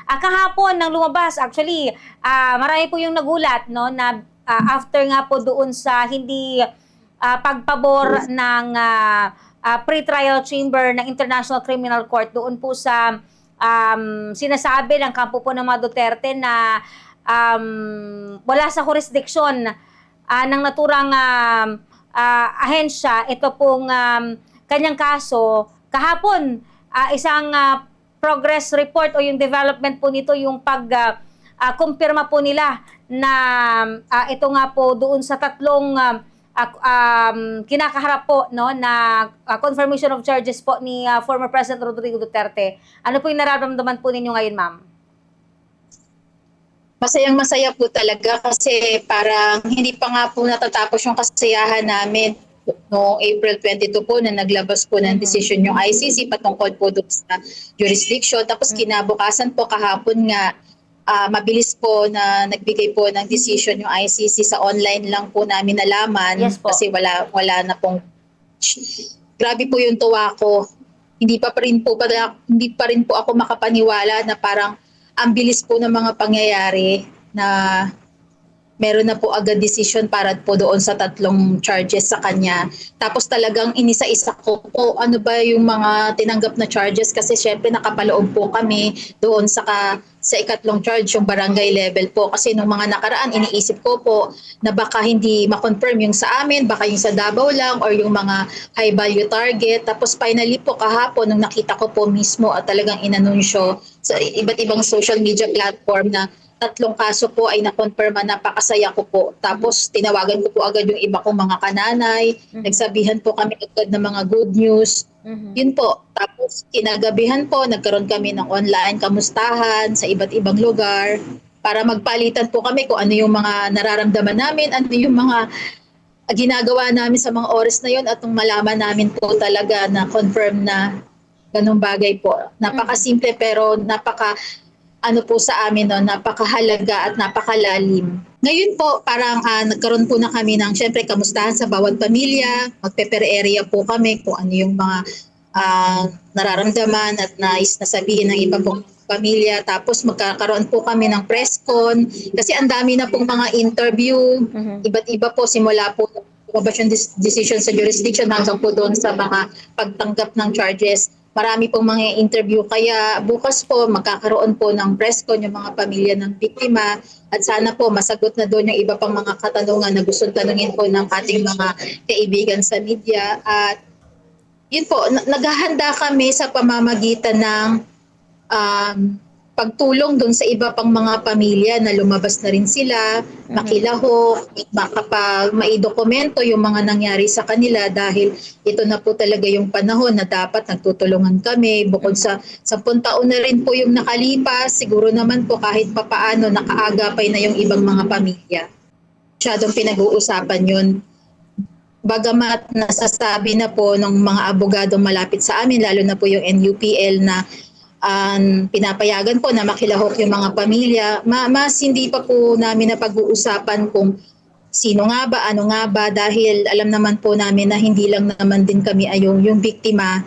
kahapon nang lumabas, actually, marami po yung nagulat, no, na after nga po doon sa hindi pagpabor ng pre-trial chamber ng International Criminal Court doon po sa sinasabi ng kampo po ng mga Duterte na wala sa jurisdiction ng naturang ahensya ito pong kanyang kaso. Kahapon, isang progress report o yung development po nito, yung kumpirma po nila na ito nga po doon sa tatlong kinakaharap po, no, na confirmation of charges po ni former President Rodrigo Duterte. Ano po yung nararamdaman po ninyo ngayon, ma'am? Masayang-masaya po talaga kasi parang hindi pa nga po natatapos yung kasiyahan namin noong April 22 po na naglabas po ng decision yung ICC patungkol po doon sa jurisdiction. Tapos kinabukasan po kahapon nga, mabilis po na nagbigay po ng decision yung ICC, sa online lang po namin nalaman. Yes po. Kasi wala na pong... Grabe po yung tuwa ko. Hindi pa rin po ako makapaniwala na parang ang bilis po ng mga pangyayari na meron na po agad decision para po doon sa tatlong charges sa kanya. Tapos talagang inisa-isa ko po ano ba yung mga tinanggap na charges, kasi syempre nakapaloob po kami doon sa ikatlong charge, yung barangay level po. Kasi nung mga nakaraan, iniisip ko po na baka hindi ma-confirm yung sa amin, baka yung sa Davao lang or yung mga high value target. Tapos finally po kahapon, nung nakita ko po mismo at talagang inanunsyo sa iba't ibang social media platform na tatlong kaso po ay na-confirm, napakasaya ko po. Tapos tinawagan ko po agad yung iba kong mga kananay, nagsabihan po kami agad ng mga good news. Yun po. Tapos kinagabihan po, nagkaroon kami ng online kamustahan sa iba't ibang lugar para magpalitan po kami kung ano yung mga nararamdaman namin, ano yung mga ginagawa namin sa mga oras na yun, at nung malaman namin po talaga na confirm na ganung bagay po. Napakasimple pero ano po sa amin, no, napakahalaga at napakalalim. Ngayon po, parang nagkaroon po na kami ng, syempre, kamustahan sa bawat pamilya. Magpe-per-area po kami kung ano yung mga nararamdaman at nais na sabihin ng iba pong pamilya. Tapos magkakaroon po kami ng press con. Kasi ang dami na pong mga interview. Iba't iba po, simula po lumabas yung decision sa jurisdiction hanggang po doon sa mga pagtanggap ng charges. Marami pong mga interview, kaya bukas po magkakaroon po ng press con yung mga pamilya ng biktima, at sana po masagot na doon yung iba pang mga katanungan na gustong tanungin po ng ating mga kaibigan sa media. At yun po, naghahanda kami sa pamamagitan ng pagtulong doon sa iba pang mga pamilya na lumabas na rin sila, makilahok, maidokumento yung mga nangyari sa kanila, dahil ito na po talaga yung panahon na dapat nagtutulungan kami. Bukod sa 10 taon na rin po yung nakalipas, siguro naman po kahit papaano nakaagapay na yung ibang mga pamilya. Masyadong pinag-uusapan yun. Bagamat nasasabi na po ng mga abogadong malapit sa amin, lalo na po yung NUPL, na pinapayagan po na makilahok yung mga pamilya, mas hindi pa po namin na pag-uusapan kung sino nga ba, ano nga ba, dahil alam naman po namin na hindi lang naman din kami ay yung biktima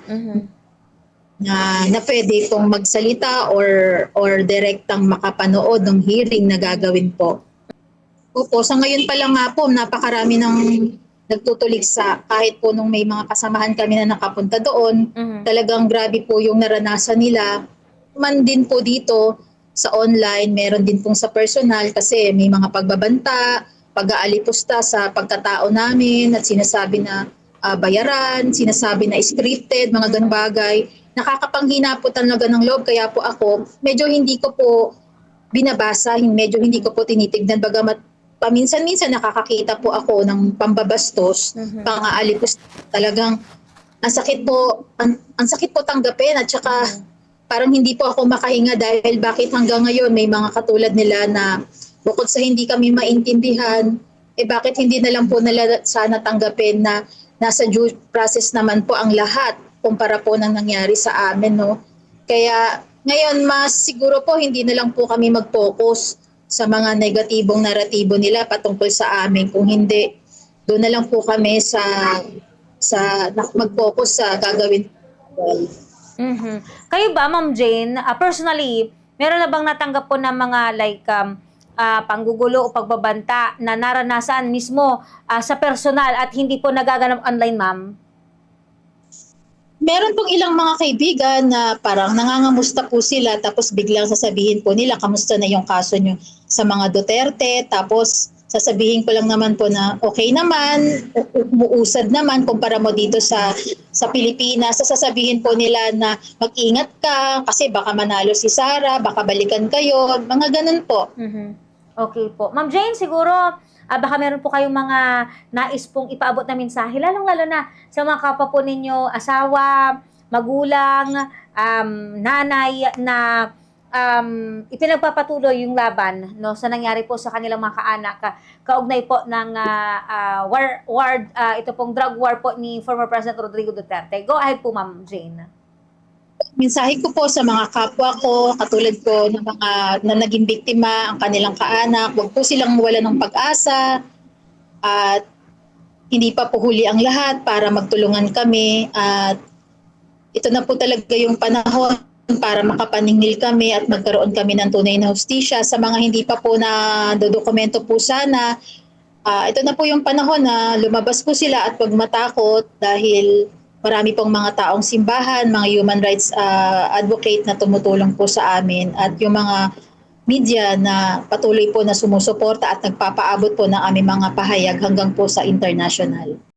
na pwede pong magsalita or direktang makapanood ng hearing na gagawin po. Opo, sa ngayon pa lang nga po, napakarami ng nagtutuligsa. Kahit po nung may mga kasamahan kami na nakapunta doon, talagang grabe po yung naranasan nila. Man din po dito sa online, meron din pong sa personal, kasi may mga pagbabanta, pag-aalipusta sa pagkatao namin, at sinasabi na bayaran, sinasabi na scripted, mga ganung bagay. Nakakapanghina po talaga ng loob, kaya po ako, medyo hindi ko po binabasa, medyo hindi ko po tinitignan, bagamat paminsan-minsan nakakakita po ako ng pambabastos, pang-aalipos. Talagang ang sakit po tanggapin, at saka parang hindi po ako makahinga, dahil bakit hanggang ngayon may mga katulad nila na bukod sa hindi kami maintindihan, bakit hindi na lang po nila sana tanggapin na nasa due process naman po ang lahat kumpara po ng nangyari sa amin, no? Kaya ngayon mas siguro po hindi na lang po kami mag-focus sa mga negatibong naratibo nila patungkol sa amin. Kung hindi, doon na lang po kami sa mag-focus sa gagawin. Kayo ba, Ma'am Jane, personally, meron na bang natanggap po ng mga like panggugulo o pagbabanta na naranasan mismo sa personal at hindi po nagaganap online, ma'am? Meron pong ilang mga kaibigan na parang nangangamusta po sila tapos biglang sasabihin po nila kamusta na yung kaso nyo sa mga Duterte, tapos sasabihin ko lang naman po na okay naman, umuusad naman kumpara mo dito sa Pilipinas. Sasabihin po nila na mag-ingat ka kasi baka manalo si Sara, baka balikan kayo, mga ganun po. Mhm. Okay po. Ma'am Jane, siguro baka meron po kayong mga nais pong ipaabot na mensahe, lalong-lalo na sa mga kapwa po ninyo, asawa, magulang, nanay na ipinagpapatuloy yung laban no sa nangyari po sa kanilang mga kaanak kaugnay po ng ito pong drug war po ni former President Rodrigo Duterte. Go ahead po, Ma'am Jane. Mensahe ko po sa mga kapwa ko, katulad ko ng mga na naging biktima, ang kanilang kaanak, huwag po silang mawala ng pag-asa at hindi pa po huli ang lahat para magtulungan kami at ito na po talaga yung panahon para makapaningil kami at magkaroon kami ng tunay na hustisya. Sa mga hindi pa po na dokumento po sana, ito na po yung panahon na lumabas po sila at huwag matakot dahil marami pong mga taong simbahan, mga human rights advocate na tumutulong po sa amin at yung mga media na patuloy po na sumusuporta at nagpapaabot po ng aming mga pahayag hanggang po sa international.